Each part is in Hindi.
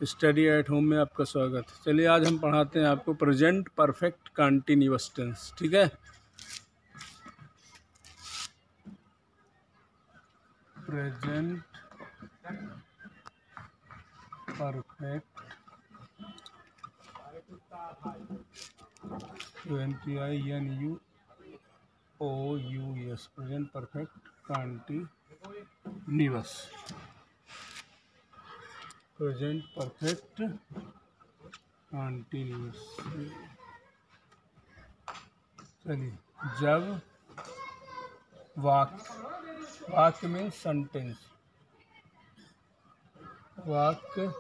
स्टडी एट होम में आपका स्वागत है। चलिए आज हम पढ़ाते हैं आपको प्रेजेंट परफेक्ट कंटिन्यूअस टेंस। ठीक है, present perfect PRENTINUOUS present perfect continuous. Present perfect continuous. चलिए, जब वाक्य में सेंटेंस, वाक्य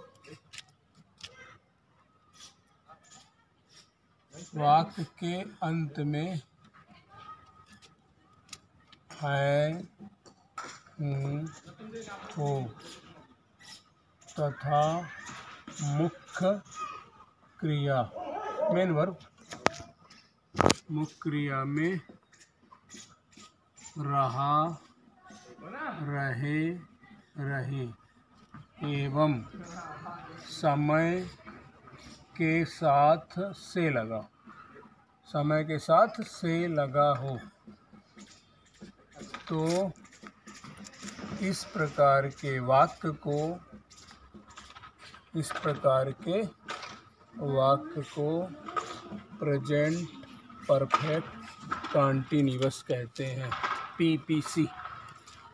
के अंत में है, हूँ, हो तथा मुख्य क्रिया, मेन वर्ब, मुख्य क्रिया में रहा, रहे, रहे एवं समय के साथ से लगा, समय के साथ से लगा हो तो इस प्रकार के वाक्य को प्रेजेंट परफेक्ट कंटिन्यूअस कहते हैं, PPC।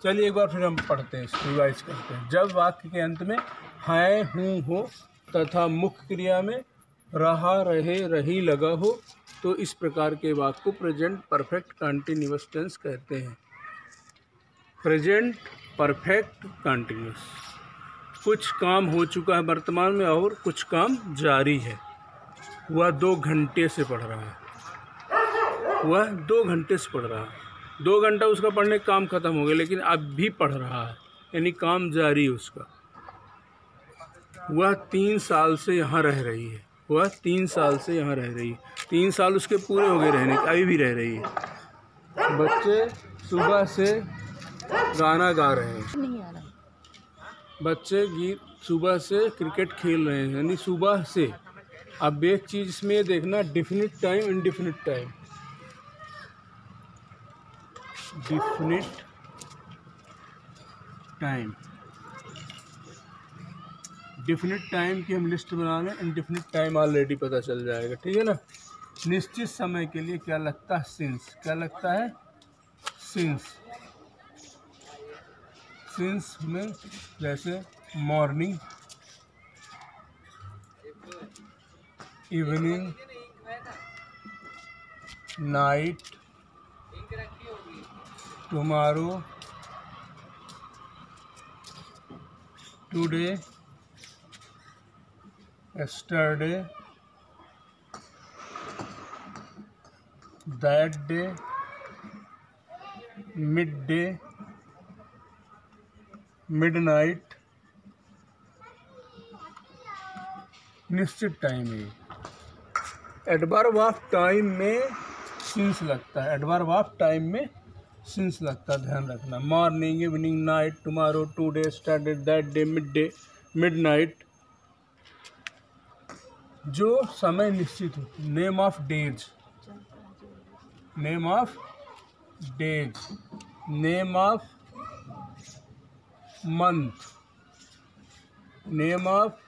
चलिए एक बार फिर हम पढ़ते हैं, रिवाइज करते हैं। जब वाक्य के अंत में है, हूँ, हो तथा मुख्य क्रिया में रहा, रहे, रही लगा हो तो इस प्रकार के वाक्य को प्रेजेंट परफेक्ट कंटिन्यूअस टेंस कहते हैं। प्रेजेंट परफेक्ट कंटिन्यूअस, कुछ काम हो चुका है वर्तमान में और कुछ काम जारी है। वह 2 घंटे से पढ़ रहा है, वह 2 घंटे से पढ़ रहा है। 2 घंटा उसका पढ़ने का काम खत्म हो गया, लेकिन अब भी पढ़ रहा है, यानी काम जारी है उसका। वह 3 साल से यहाँ रह रही है, वह 3 साल से यहाँ रह रही है। 3 साल उसके पूरे हो गए रहने के, अभी भी रह रही है। बच्चे सुबह से गाना गा रहे हैं, बच्चे सुबह से क्रिकेट खेल रहे हैं, यानी सुबह से। अब एक चीज़ इसमें देखना, definite time, indefinite time. Definite time, definite time की हम लिस्ट बना लें, इनडिफिनिट टाइम ऑलरेडी पता चल जाएगा। ठीक है ना। निश्चित समय के लिए क्या लगता है? सिंस। क्या लगता है? सिंस। सिंस में जैसे morning, evening, night, tomorrow, today, yesterday, that day, midday, midnight। निश्चित टाइम है। एडवर्ब ऑफ टाइम में सिंस लगता है, एडवर्ब ऑफ टाइम में सिंस लगता है, ध्यान रखना। Morning, evening, night, tomorrow, today, yesterday, that day, midday, midnight. जो समय निश्चित हो। Name of days, name of days, name of month, name of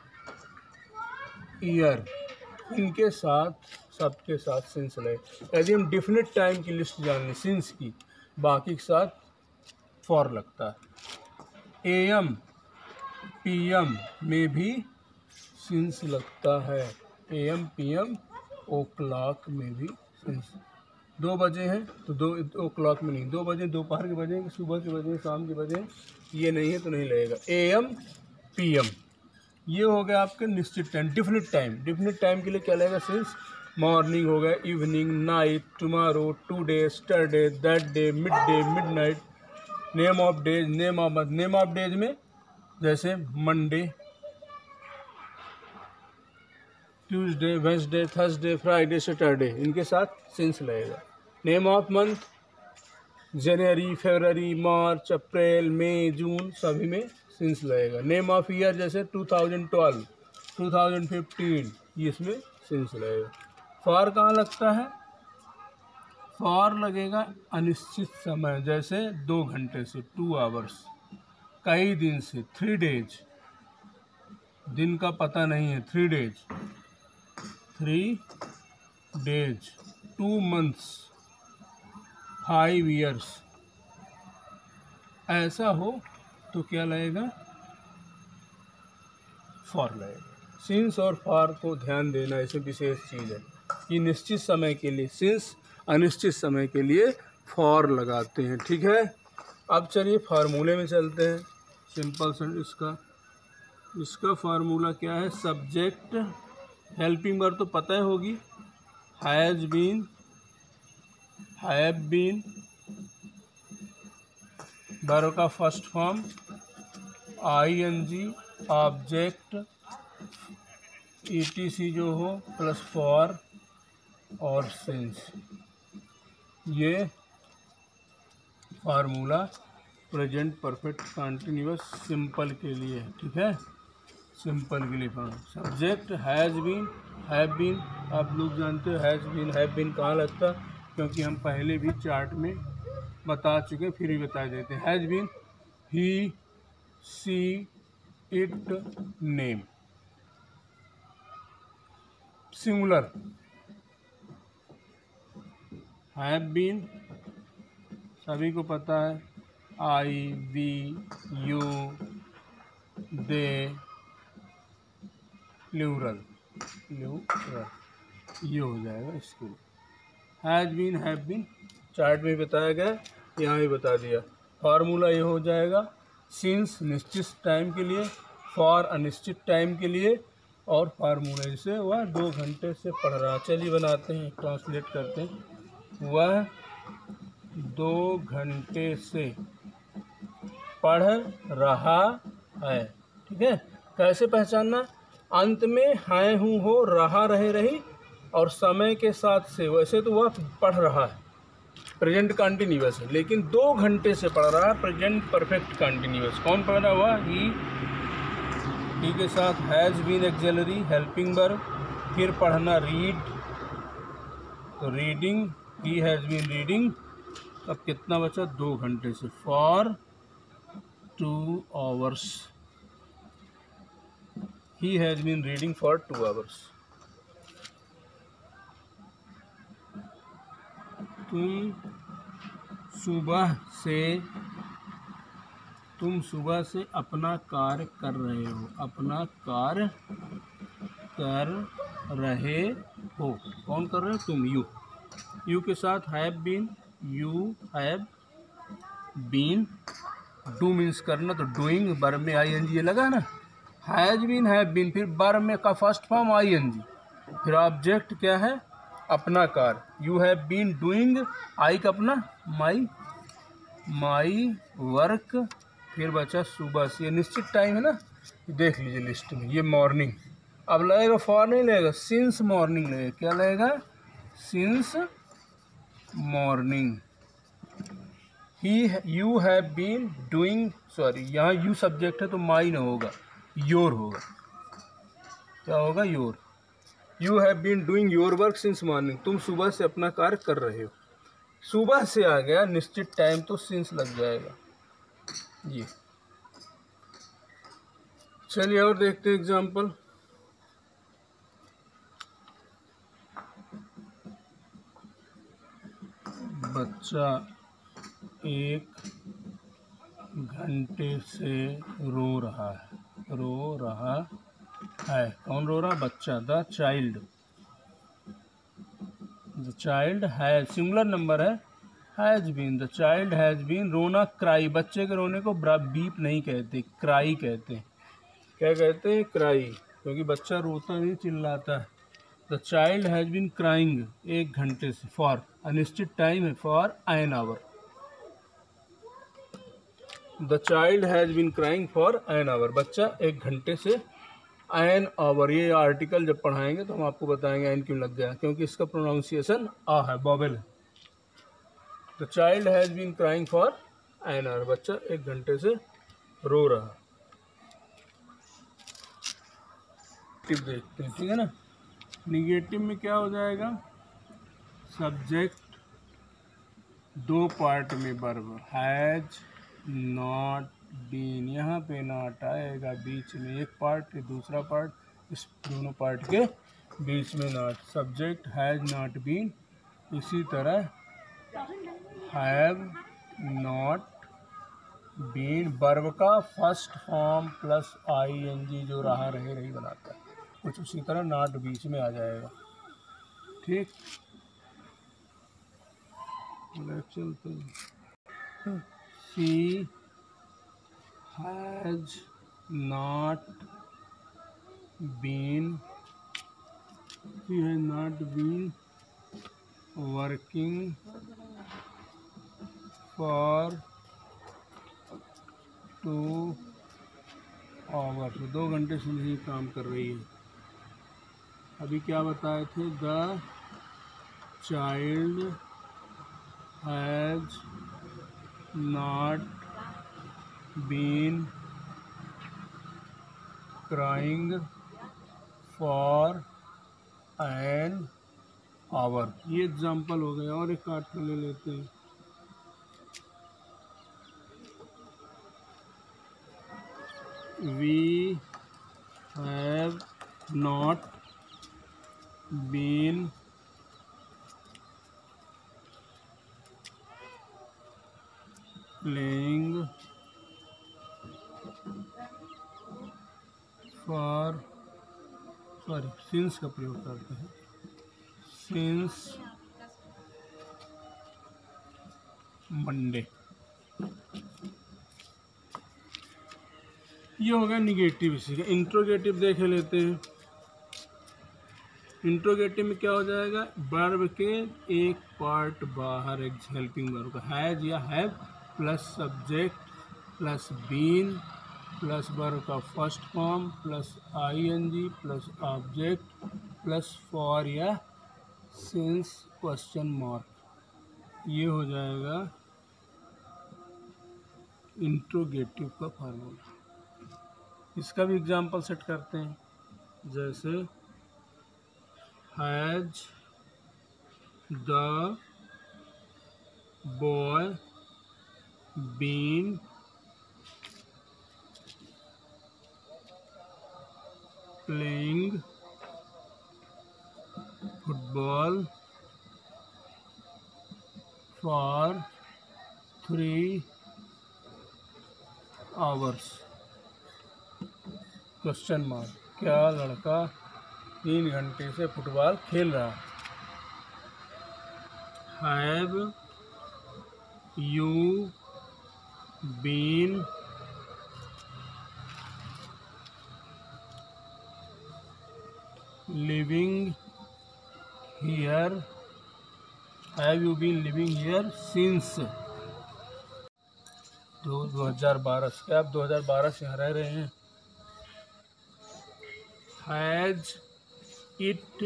year. इनके साथ, सबके साथ सिंस लगे। यदि हम डिफिनिट टाइम की लिस्ट जान लें सिंस की, बाकी के साथ फॉर लगता है। AM PM में भी सिंस लगता है। AM PM ओ क्लॉक में भी सिंस। 2 बजे हैं तो 2 क्लॉक में नहीं, 2 बजे दोपहर के बजे, सुबह के बजे, शाम के बजे, ये नहीं है तो नहीं लगेगा। AM PM ये हो गया आपके निश्चित time, definite time. Definite time के लिए क्या लगेगा? सिंस। मॉर्निंग हो गया, evening, night, tomorrow, today, yesterday, that day, midday, midnight. Name of days, name of month. Name of days में जैसे Monday, Tuesday, Wednesday, Thursday, Friday, Saturday, इनके साथ सिंस लगेगा। नेम ऑफ मंथ जनवरी, फरवरी, मार्च, अप्रैल, मई, जून, सभी में सिंस लगेगा। नेम ऑफ ईयर जैसे 2012, 2015, ये इसमें सिंस लगेगा। फॉर कहाँ लगता है? फॉर लगेगा अनिश्चित समय, जैसे 2 घंटे से 2 आवर्स, कई दिन से 3 डेज, दिन का पता नहीं है 3 डेज, 3 डेज, 2 मंथ्स, 5 ईयर्स, ऐसा हो तो क्या लगेगा? फॉर लगेगा। सिंस और फॉर को ध्यान देना, इसमें विशेष चीज़ है कि निश्चित समय के लिए सिंस, अनिश्चित समय के लिए फॉर लगाते हैं। ठीक है, अब चलिए फार्मूले में चलते हैं। सिंपल सा इसका फार्मूला क्या है? सब्जेक्ट हेल्पिंग वर्ब तो पता ही होगी, has been, have been, verb का first form ING, object ETC जो हो प्लस फॉर और सिंस। ये formula present perfect continuous simple के लिए है। ठीक है, सिंपल के लिए subject has been, have been, आप लोग जानते हो हैज़ बीन कहाँ लगता, क्योंकि हम पहले भी चार्ट में बता चुके, फिर भी बता देते हैं। Has been he, she, it, name. Singular have been सभी को पता है, I, we, you, they, plural ये हो जाएगा इसके लिए। Has been, have been chart में बताया गया, यहाँ भी बता दिया। फार्मूला ये हो जाएगा सिंस निश्चित टाइम के लिए, फॉर अनिश्चित टाइम के लिए, और फार्मूला जैसे वह 2 घंटे से पढ़ रहा। चलिए बनाते हैं, ट्रांसलेट करते हैं। वह 2 घंटे से पढ़ रहा है। ठीक है, कैसे पहचानना? अंत में है, हूँ, हो, रहा, रहे, रही, और समय के साथ से। वैसे तो वह पढ़ रहा है, प्रेजेंट कंटिन्यूअस है, लेकिन 2 घंटे से पढ़ रहा है, प्रेजेंट परफेक्ट कंटिन्यूअस। कौन पढ़ रहा हुआ? ही के साथ has been auxiliary helping verb, फिर पढ़ना रीड, तो reading, he has been reading. अब कितना बचा? 2 घंटे से, for 2 hours, he has been reading for 2 hours। तुम सुबह से अपना कार्य कर रहे हो, अपना कार्य कर रहे हो। कौन कर रहे हो? तुम, यू के साथ have been, you have been, do means करना, तो डूइंग, वर्ब में ING ये लगा ना, हैज़ बीन, हैव बीन, फिर वर्ब में का फर्स्ट फॉर्म ING, फिर ऑब्जेक्ट क्या है? अपना कार, you have been doing, I का अपना माई वर्क, फिर बचा सुबह से। ये निश्चित टाइम है ना, देख लीजिए लिस्ट में, ये मॉर्निंग। अब लगेगा फॉर नहीं लगेगा, सिंस मॉर्निंग लगेगा। क्या लगेगा? Since morning. You have been doing, sorry यहाँ यू सब्जेक्ट है तो माई ना होगा, योर होगा। क्या होगा? Your. You have been doing your work since morning, तुम सुबह से अपना कार्य कर रहे हो। सुबह से आ गया, निश्चित टाइम, तो सिंस लग जाएगा ये। चलिए और देखते हैं एग्जाम्पल। बच्चा 1 घंटे से रो रहा है। कौन रो रहा? बच्चा, द चाइल्ड है, सिंगुलर नंबर है, has been, the child has been. रोना, क्राई, बच्चे के रोने को बीप नहीं कहते, क्राई कहते हैं। क्या कहते हैं? क्राई, क्योंकि बच्चा रोता नहीं, चिल्लाता है। The child has been crying 1 घंटे से, फॉर अनिश्चित टाइम है, for an hour. The child has been crying for an hour, बच्चा 1 घंटे से, एन आवर। ये आर्टिकल जब पढ़ाएंगे तो हम आपको बताएंगे एन क्यों लग गया, क्योंकि इसका प्रोनाउंसिएशन आ है, बॉबल है। The child has been crying for an hour, बच्चा 1 घंटे से रो रहा। निगेटिव देखते हैं, ठीक है ना। निगेटिव में क्या हो जाएगा, सब्जेक्ट दो पार्ट में वर्ब, हैज नॉट बीन, यहाँ पे नॉट आएगा, बीच में एक पार्ट दूसरा पार्ट, इस दोनों पार्ट के बीच में not, subject has not been. इसी तरह हैव नॉट बीन वर्ब का फर्स्ट फॉर्म प्लस आईएनजी जो रहा रहे रही बनाता है, कुछ उसी तरह नॉट बीच में आ जाएगा, ठीक। चलते हैं, she has not been working for 2 hours, 2 घंटे से नहीं काम कर रही है। अभी क्या बताए थे, the child has not been crying for an hour. ये एग्जाम्पल हो गया, और एक काट कर ले लेते हैं। We have not been playing for, since का प्रयोग करते हैं, since Monday। ये हो गया निगेटिव। इसी का इंट्रोगेटिव देख लेते हैं। इंट्रोगेटिव में क्या हो जाएगा, वर्ब के एक पार्ट बाहर एक हेल्पिंग वर्ब का, हैज या have plus subject plus been plus verb का first form plus ING plus object plus for या सिंस क्वेश्चन मार्क। ये हो जाएगा इंट्रोगेटिव का फार्मूला। इसका भी एग्जाम्पल सेट करते हैं, जैसे has the boy been playing football for 3 hours question mark. क्या लड़का 3 घंटे से फुटबॉल खेल रहा है। Have you been living here, have you been living here since 2012 से, आप 2012 से यहाँ रह रहे हैं। Has it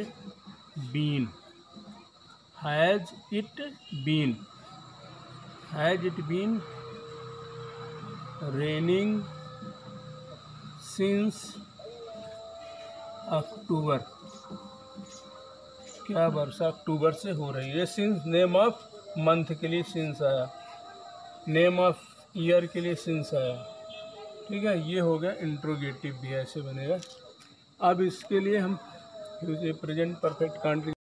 been, has it been, has it been raining since October. क्या वर्षा अक्टूबर से हो रही है। सिंस नेम ऑफ मंथ के लिए सिंस आया, नेम ऑफ ईयर के लिए सिंस आया, ठीक है। ये हो गया इंट्रोगेटिव भी ऐसे बनेगा। अब इसके लिए हम प्रेजेंट परफेक्ट कंटिन्यूअस